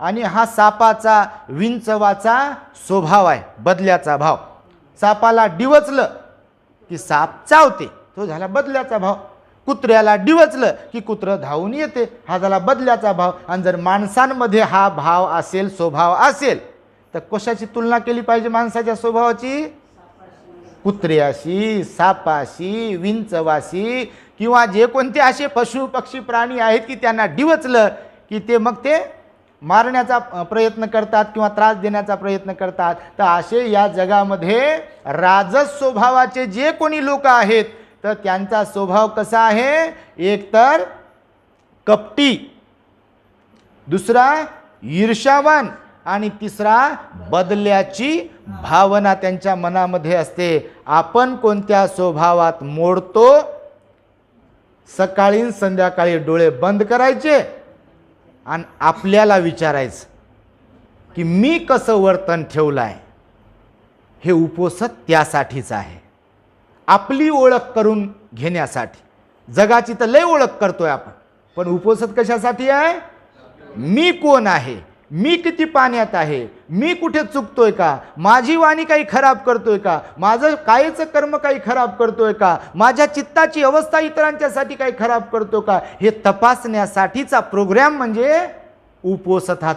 आणि हा सापाचा विंचवाचा स्वभाव आहे, बदल्याचा भाव. सापाला डिवचलं की साप चावते, तो झाला बदल्याचा भाव. कुत्र्याला डिवचलं की कुत्रं धावून येते, हा झाला बदल्याचा भाव. आणि जर माणसांमध्ये हा भाव असेल, स्वभाव असेल, तर कशाची तुलना केली पाहिजे माणसाच्या स्वभावाची? कुत्र्याशी, सापाशी, विंचवाशी, किंवा जे कोणते असे पशु पक्षी प्राणी आहेत की त्यांना डिवचलं की ते मग ते मारण्याचा प्रयत्न करतात किंवा त्रास देण्याचा प्रयत्न करतात. तर असे या जगामध्ये राजस स्वभावाचे जे कोणी लोक आहेत, तर त्यांचा स्वभाव कसा आहे? एक तर कपटी, दुसरा ईर्ष्यावान, आणि तिसरा बदल्याची भावना त्यांच्या मनामध्ये असते. आपण कोणत्या स्वभावात मोडतो? सकाळी संध्याकाळी डोळे बंद करायचे आणि आपल्याला विचारायचं की मी कसं वर्तन ठेवलं आहे. हे उपोषण त्यासाठीच आहे, आपली ओळख करून घेण्यासाठी. जगाची तर लय ओळख करतोय आपण, पण उपोषण कशासाठी आहे? मी कोण आहे, मी किती पाण्यात आहे, मी कुठे चुकतोय का, माझी वाणी काही खराब करतोय का, माझं कायचं कर्म काही खराब करतोय का, माझ्या चित्ताची अवस्था इतरांच्यासाठी काही खराब करतो का, हे तपासण्यासाठीचा प्रोग्राम म्हणजे उपोषणाचा